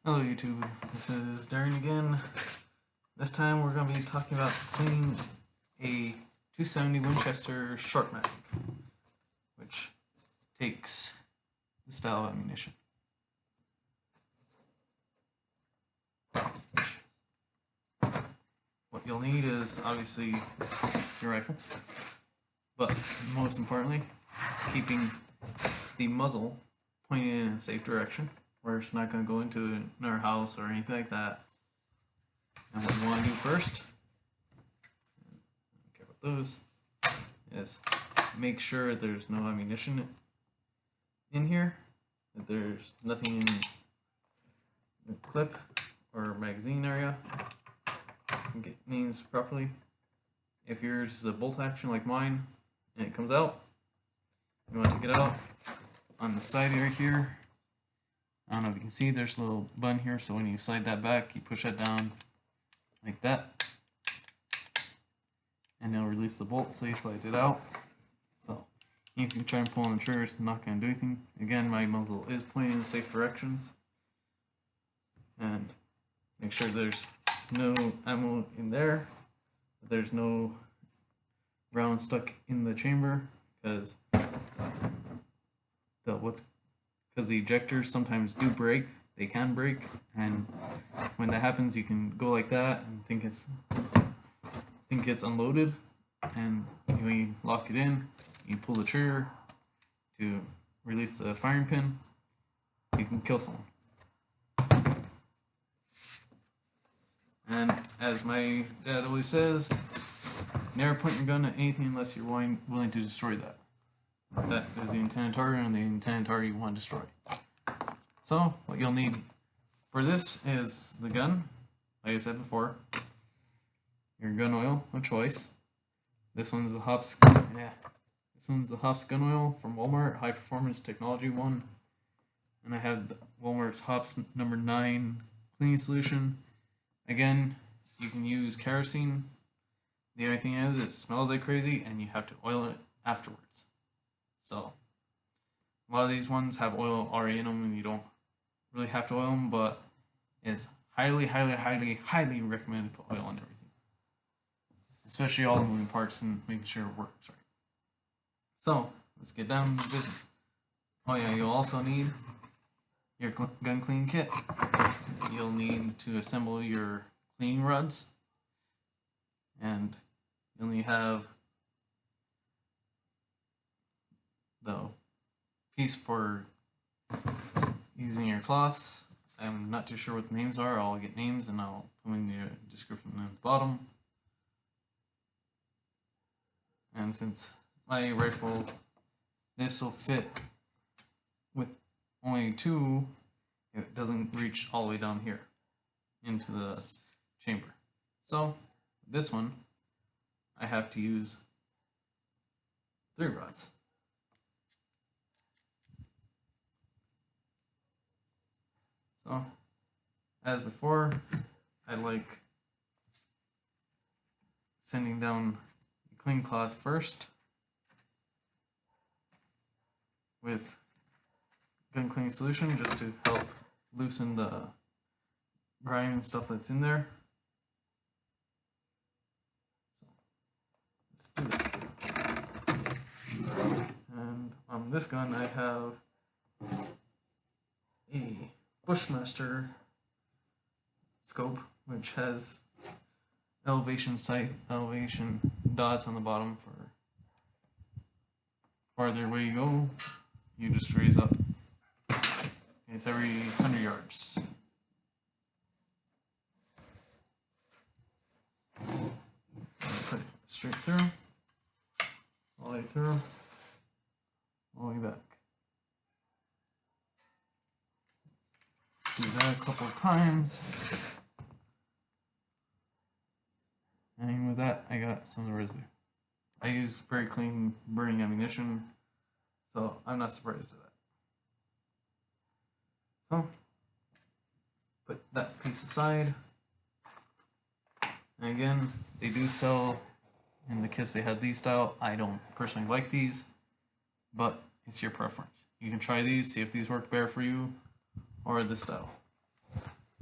Hello YouTube, this is Darren again. This time we're going to be talking about cleaning a 270 Winchester short mag, which takes the style of ammunition. What you'll need is obviously your rifle, but most importantly, keeping the muzzle pointed in a safe direction, where it's not going to go into another house or anything like that. And what you want to do first, care about those, is make sure there's no ammunition in here, that there's nothing in the clip or magazine area. Get names properly. If yours is a bolt action like mine and it comes out, you want to take it out on the side right here. I don't know if you can see, there's a little button here, so when you slide that back, you push that down like that, and it'll release the bolt, so you slide it out. So you can try and pull on the trigger, it's not going to do anything. Again, my muzzle is pointing in safe directions. And make sure there's no ammo in there, there's no round stuck in the chamber, because the ejectors sometimes do break. They can break, and when that happens, you can go like that and think it's unloaded, and when you lock it in, you pull the trigger to release the firing pin, you can kill someone. And as my dad always says, never point your gun at anything unless you're willing to destroy that. That is the intended target, and the intended target you want to destroy. So, what you'll need for this is the gun, like I said before, your gun oil of choice. This one's the Hops gun oil from Walmart, high performance technology one. And I have Walmart's Hops number 9 cleaning solution. Again, you can use kerosene. The only thing is, it smells like crazy, and you have to oil it afterwards. So, a lot of these ones have oil already in them, and you don't really have to oil them, but it's highly, highly, highly, highly recommended to put oil on everything. Especially all the moving parts and making sure it works right. So, let's get down to business. Oh yeah, you'll also need your gun cleaning kit. You'll need to assemble your cleaning rods, and you'll need to have the piece for using your cloths. I'm not too sure what the names are. I'll get names and I'll put them in the description at the bottom. And since my rifle, this will fit with only 2, it doesn't reach all the way down here into the chamber. So this one, I have to use 3 rods. So, as before, I like sending down the clean cloth first with gun cleaning solution, just to help loosen the grime and stuff that's in there. So, let's do that. And on this gun, I have a Bushmaster scope, which has elevation dots on the bottom for farther away you go, you just raise up. It's every 100 yards. Put it straight through, all the way through, all the way back. Do that a couple of times, and with that, I got some of the residue. I use very clean burning ammunition, so I'm not surprised at that. So, put that piece aside. And again, they do sell in the kits, they have these style. I don't personally like these, but it's your preference. You can try these, see if these work better for you, or this style.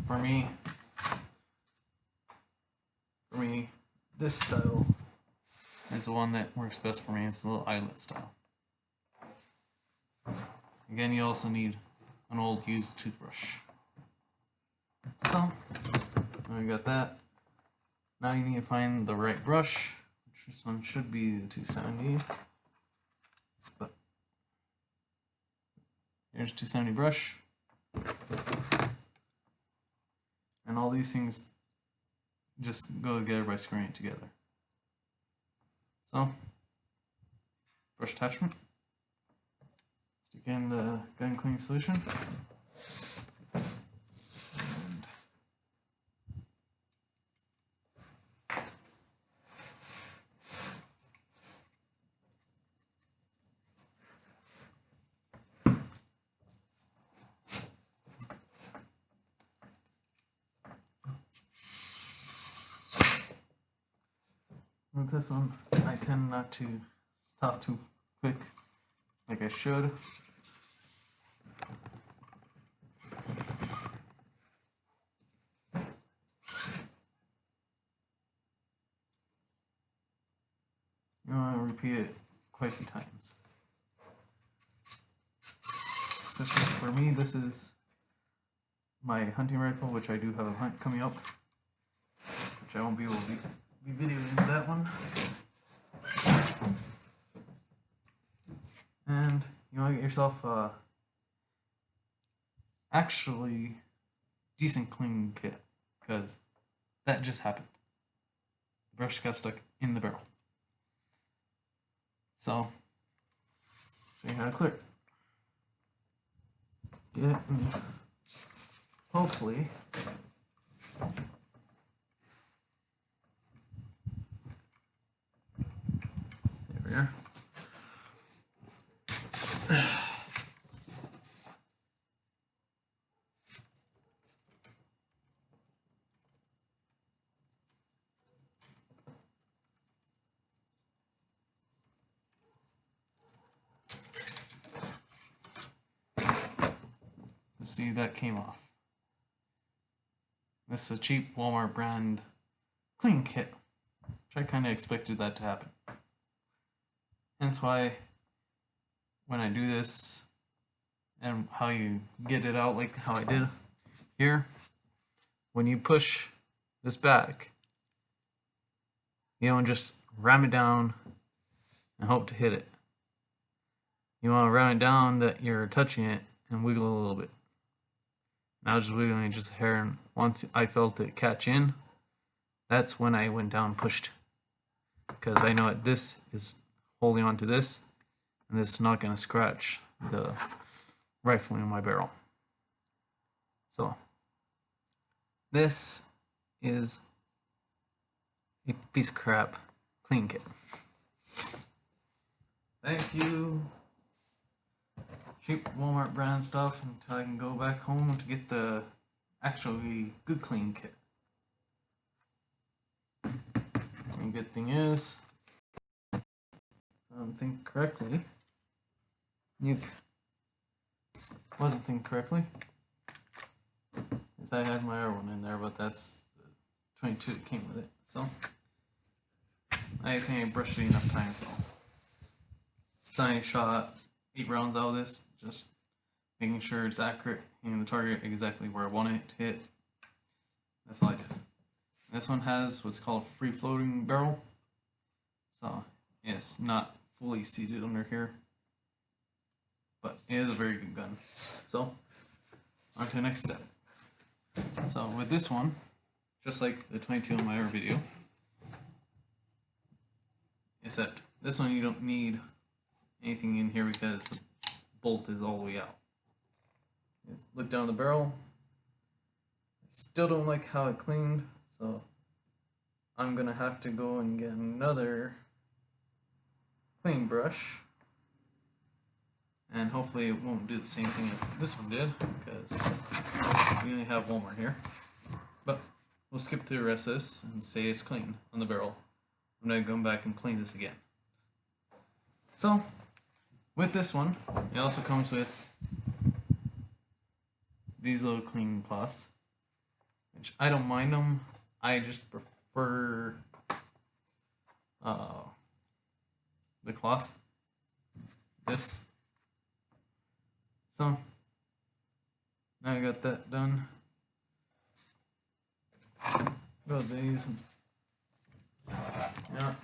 for me, this style is the one that works best for me. It's the little eyelet style. Again, you also need an old used toothbrush. So, now we got that. Now you need to find the right brush, which this one should be the 270. But here's 270 brush. And all these things just go together by screwing it together. So, brush attachment. Stick in the gun cleaning solution. With this one, I tend not to stop too quick, like I should. You want to repeat it quite a few times. For me, this is my hunting rifle, which I do have a hunt coming up, which I won't be able to be videoing that one. And you want to get yourself actually decent cleaning kit, because that just happened. The brush got stuck in the barrel. So, show you how to clear it. Hopefully, there we are. See, that came off. This is a cheap Walmart brand clean kit, which I kind of expected that to happen. Hence why when I do this and how you get it out, like how I did here, when you push this back, you don't just ram it down and hope to hit it. You want to ram it down that you're touching it and wiggle a little bit. I was just wiggling it just a hair, and once I felt it catch in, that's when I went down and pushed. Because I know that this is holding on to this, and this is not going to scratch the rifle in my barrel. So, this is a piece of crap clean kit. Thank you. Cheap Walmart brand stuff until I can go back home to get the actually good clean kit. And good thing is, if I don't think correctly, wasn't thinking correctly. I had my other one in there, but that's the 22 that came with it. So I think I brushed it enough times. So I shot 8 rounds out of this, just making sure it's accurate, hitting the target exactly where I want it to hit. That's all I did. This one has what's called free floating barrel. So it's not fully seated under here, but it is a very good gun. So on to the next step. So with this one, just like the 22 in my other video, except this one you don't need anything in here because the bolt is all the way out. Just look down the barrel. I still don't like how it cleaned, so I'm gonna have to go and get another clean brush, and hopefully it won't do the same thing as this one did, because we only have one more here. But we'll skip through the rest of this and say it's clean on the barrel. I'm gonna go back and clean this again. So with this one, it also comes with these little cleaning cloths. which I don't mind them. I just prefer the cloth. This. So now I got that done. Got these. Yeah.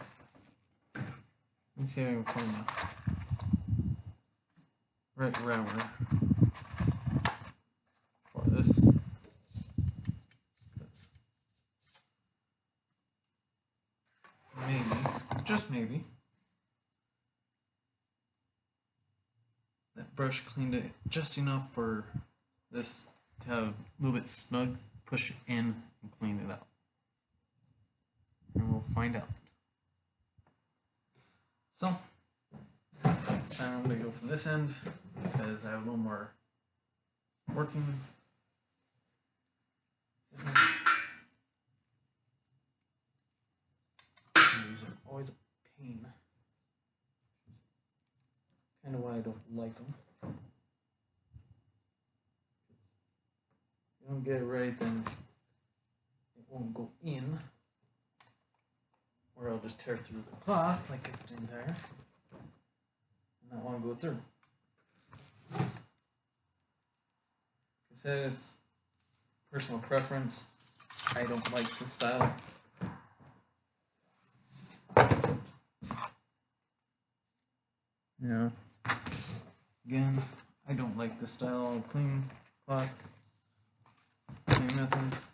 Let's see how I can find the right rammer for this. Maybe, just maybe, that brush cleaned it just enough for this to have a little bit snug, push it in and clean it out. And we'll find out. So, this time I'm going to go from this end because I have a little more working. These are always a pain. Kind of why I don't like them. If you don't get it right, then it won't go in. Or I'll just tear through the cloth like it's doing there. And not want to go through. Like I said, it's personal preference. I don't like this style. Yeah. Again, I don't like this style of clean cloth. Clean methods.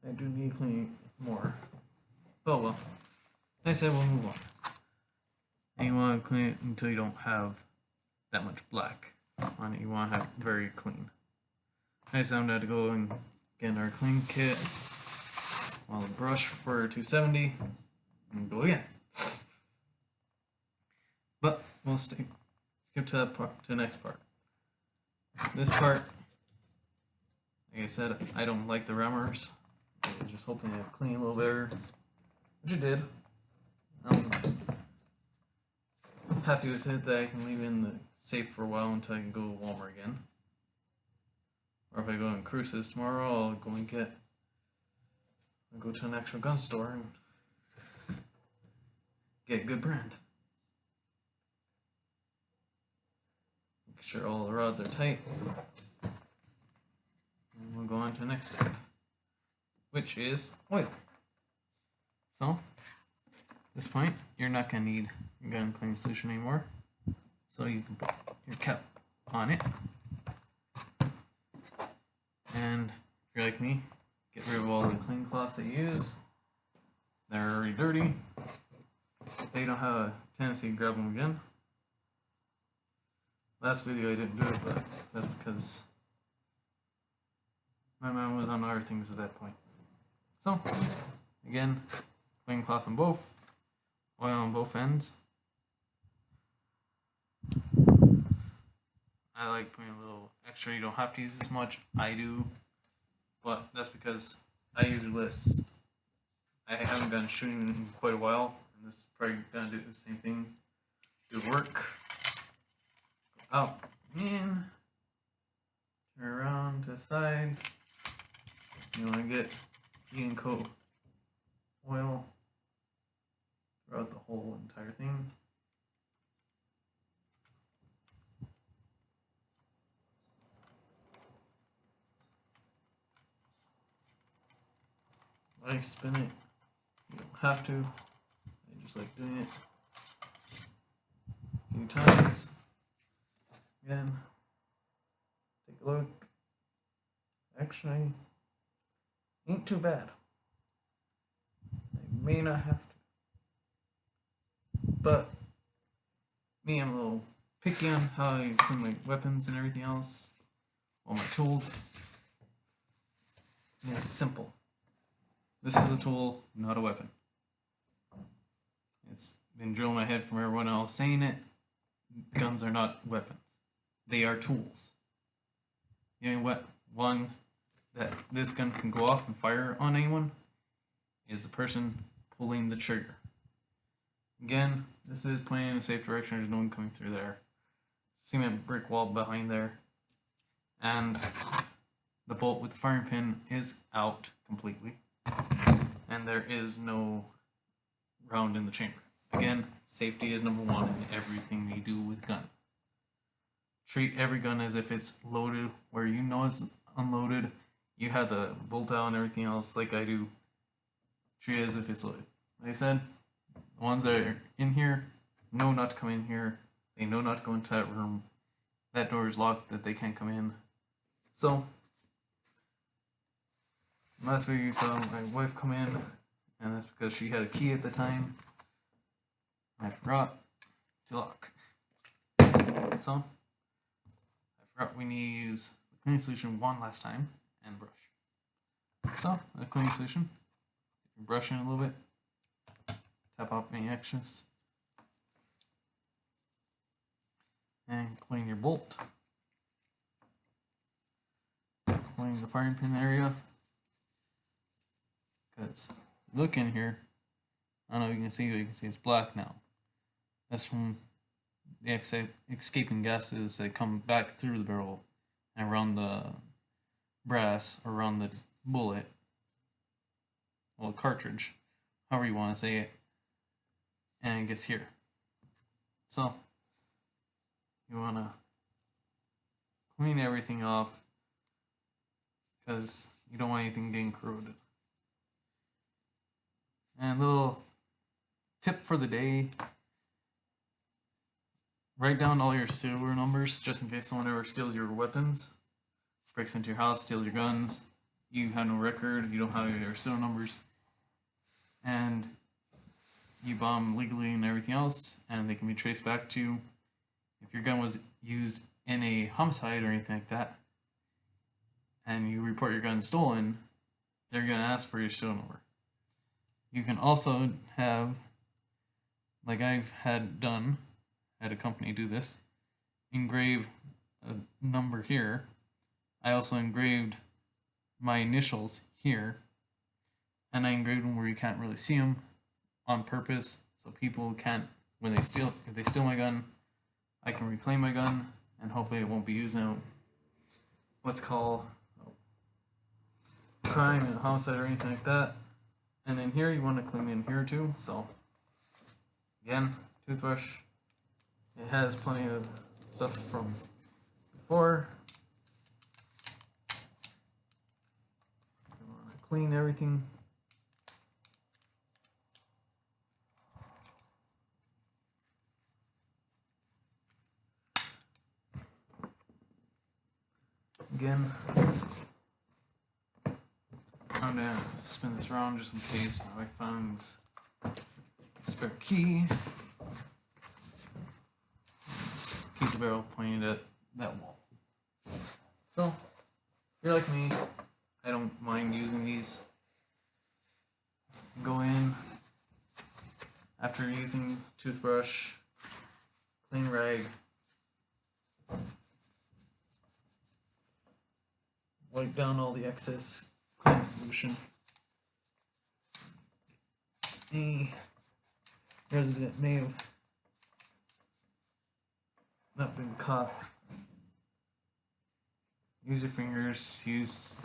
I do need cleaning more. Oh well. I said we'll move on. And you want to clean it until you don't have that much black on it. You want to have it very clean. I said had to go and get our clean kit. On the brush for 270 and go again. But we'll skip to that part, to the next part. This part, like I said, I don't like the rammers. I'm just hoping to clean a little better, which it did. I'm happy with it that I can leave it in the safe for a while until I can go to Walmart again. Or if I go on cruises tomorrow, I'll go and go to an actual gun store and get a good brand. Make sure all the rods are tight. And we'll go on to the next step, which is oil. So, at this point, you're not going to need your gun cleaning solution anymore. So you can put your cap on it. And if you're like me, get rid of all the clean cloths that you use. They're already dirty. They don't have a tendency to grab them again. Last video I didn't do it, but that's because my mind was on other things at that point. So, again, clean cloth on both, oil on both ends. I like putting a little extra. You don't have to use as much. I do, but that's because I usually I haven't been shooting in quite a while, and this is probably gonna do the same thing. Do work. Go out, in, turn around to the sides. You want to get even coat oil throughout the whole entire thing. I spin it. You don't have to. I just like doing it a few times. Again, take a look. Actually, ain't too bad. I may not have to. But me, I'm a little picky on how I clean my weapons and everything else. All my tools. And it's simple. This is a tool, not a weapon. it's been drilled in my head from everyone else saying it. Guns are not weapons. They are tools. The only one that this gun can go off and fire on anyone is the person pulling the trigger. Again, this is pointing in a safe direction. There's no one coming through there. Cement brick wall behind there. And the bolt with the firing pin is out completely. And there is no round in the chamber. Again, safety is number one in everything you do with gun. Treat every gun as if it's loaded, where you know it's unloaded. You have the bolt out and everything else like I do. Treat it as if it's loaded. Like I said, the ones that are in here know not to come in here. They know not to go into that room. That door is locked, that they can't come in. So, last video you saw my wife come in, and that's because she had a key at the time. I forgot to lock. So, I forgot we need to use the cleaning solution one last time and brush. So, the cleaning solution, brush in a little bit, tap off any excess, and clean your bolt. Clean the firing pin area. Because look in here, I don't know if you can see, but you can see it's black now. That's from the escaping gases that come back through the barrel and around the brass or around the bullet. Well, cartridge, however you want to say it. And it gets here. So, you want to clean everything off because you don't want anything getting corroded. And a little tip for the day, write down all your serial numbers just in case someone ever steals your weapons, breaks into your house, steals your guns, you have no record, you don't have your serial numbers, and you bomb legally and everything else, and they can be traced back to if your gun was used in a homicide or anything like that, and you report your gun stolen, they're going to ask for your serial number. You can also have, like I've had a company do this, engrave a number here. I also engraved my initials here, and I engraved them where you can't really see them on purpose, so people can't, when they steal, if they steal my gun, I can reclaim my gun, and hopefully it won't be used in what's called crime and homicide or anything like that. And then here you want to clean in here too. So again, toothbrush. It has plenty of stuff from before. You want to clean everything. Again, I'm gonna spin this around just in case my wife finds a spare key. Keep the barrel pointed at that wall. So, if you're like me, I don't mind using these. Go in after using toothbrush, clean rag, wipe down all the excess cleaning solution. Any resident may have not been caught. Use your fingers, use.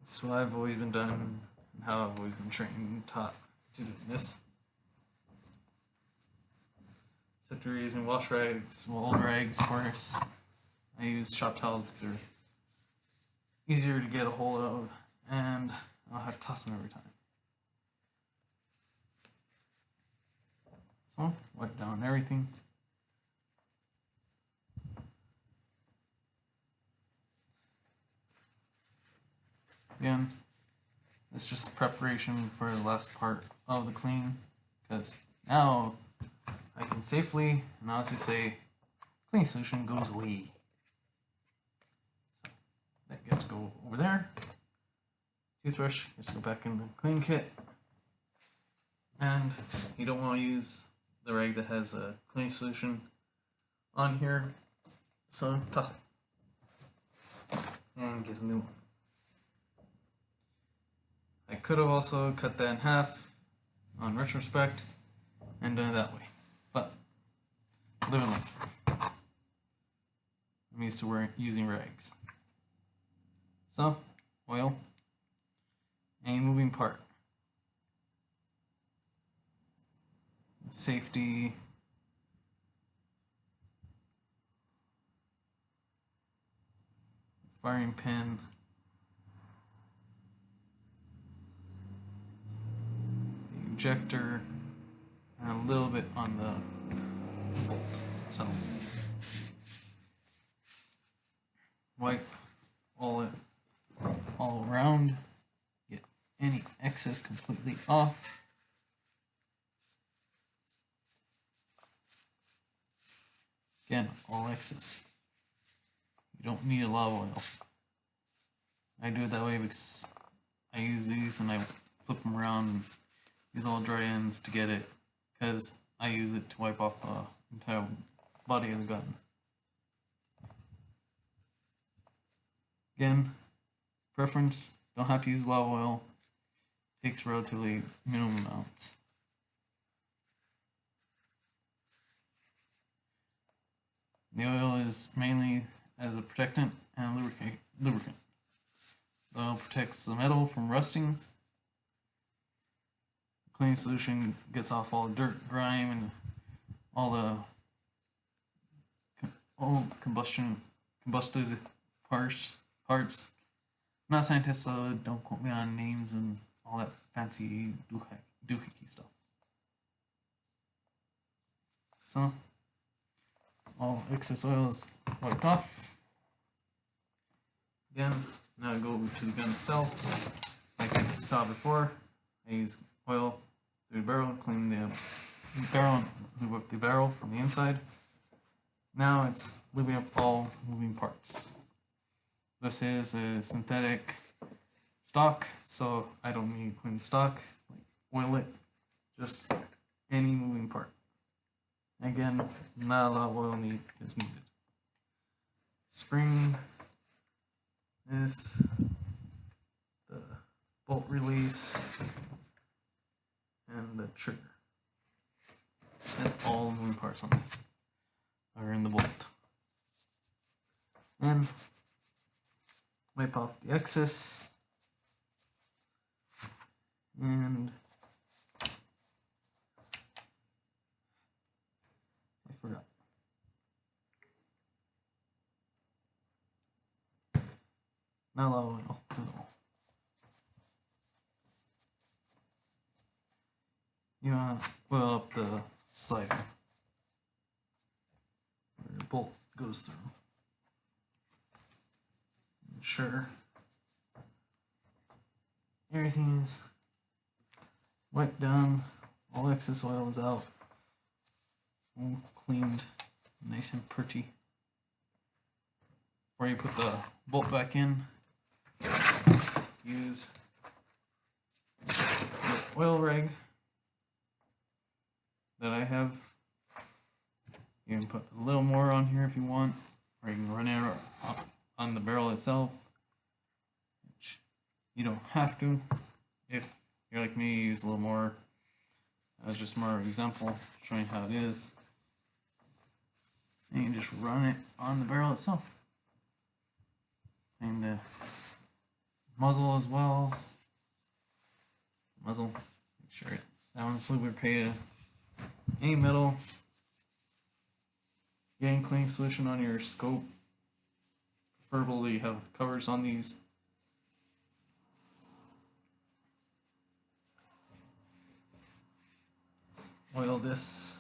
That's what I've always been done and how I've always been trained and taught to do this. Except for using wash rags, well, old rags, of course. I use shop towels because they're easier to get a hold of, and I'll have to toss them every time. So, wipe down everything. Again, it's just preparation for the last part of the clean, because now I can safely and honestly say cleaning solution goes away. So that gets to go over there. Toothbrush gets to go back in the clean kit. And you don't want to use the rag that has a cleaning solution on here, so toss it and get a new one. I could have also cut that in half on retrospect and done it that way, but live and learn. I'm used to using rags. So, oil, any moving part, safety, firing pin, the injector, and a little bit on the bolt itself. Wipe all around, get any excess completely off. Again, all excess. You don't need a lot of oil. I do it that way because I use these and I flip them around and use all dry ends to get it, because I use it to wipe off the entire body of the gun. Again, preference, don't have to use a lot of oil, takes relatively minimum amounts. The oil is mainly as a protectant and lubricant. The oil protects the metal from rusting. The cleaning solution gets off all the dirt, grime, and all combusted parts. I'm not a scientist, so don't quote me on names and all that fancy doohickey stuff. So, all excess oil is wiped off. Again, now I go to the gun itself. Like I saw before, I use oil through the barrel, clean the barrel, and lube up the barrel from the inside. Now it's lubing up all moving parts. This is a synthetic stock, so I don't need to clean the stock, like oil it, just any moving part. Again, not a lot of oil is needed. Spring, this, the bolt release, and the trigger. That's all the moving parts on this are in the bolt. And wipe off the excess. And I forgot. Not a lot of oil at all. You want to oil up the slider where the bolt goes through. Ensure everything is wiped down, all excess oil is out, all cleaned, nice and pretty. Before you put the bolt back in, use the oil rag that I have. You can put a little more on here if you want, or you can run it on the barrel itself, which you don't have to. If you're like me, use a little more. That's just more of an example showing how it is. And you can just run it on the barrel itself. And the muzzle as well. Muzzle, make sure that one's lubricated. Any metal, getting cleaning solution on your scope. Preferably have covers on these. Oil this,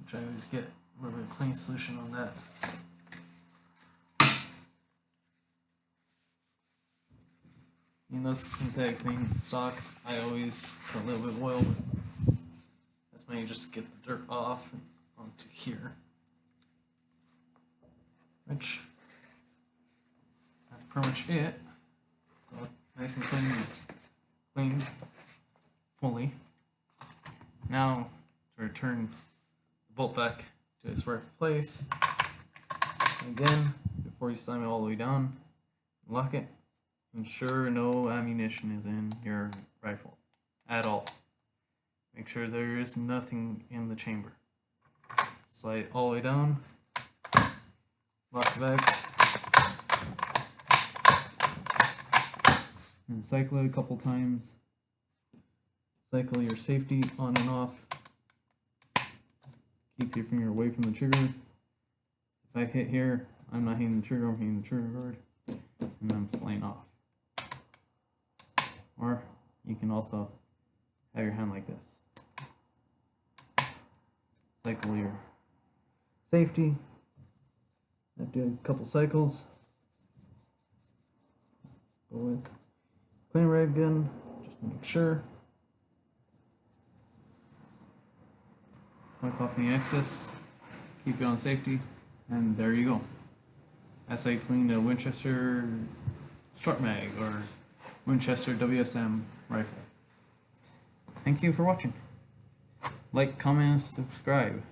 which I always get a little bit of clean solution on that. You know, synthetic thing stock, I always put a little bit of oil, but that's mainly just to get the dirt off and onto here. Which, that's pretty much it. So, nice and clean. cleaned fully. Now to return the bolt back to its right place. Again, before you slam it all the way down, lock it. Ensure no ammunition is in your rifle at all. Make sure there is nothing in the chamber. Slide it all the way down. Lock the bag. And cycle it a couple times. Cycle your safety on and off. Keep your finger away from the trigger. If I hit here, I'm not hitting the trigger, I'm hitting the trigger guard. And I'm sliding off. Or you can also have your hand like this. Cycle your safety. I do a couple cycles. Go with clean rag gun, just to make sure. Wipe off any excess. Keep it on safety. And there you go. That's how you clean a Winchester short mag or Winchester WSM rifle. Thank you for watching. Like, comment, subscribe.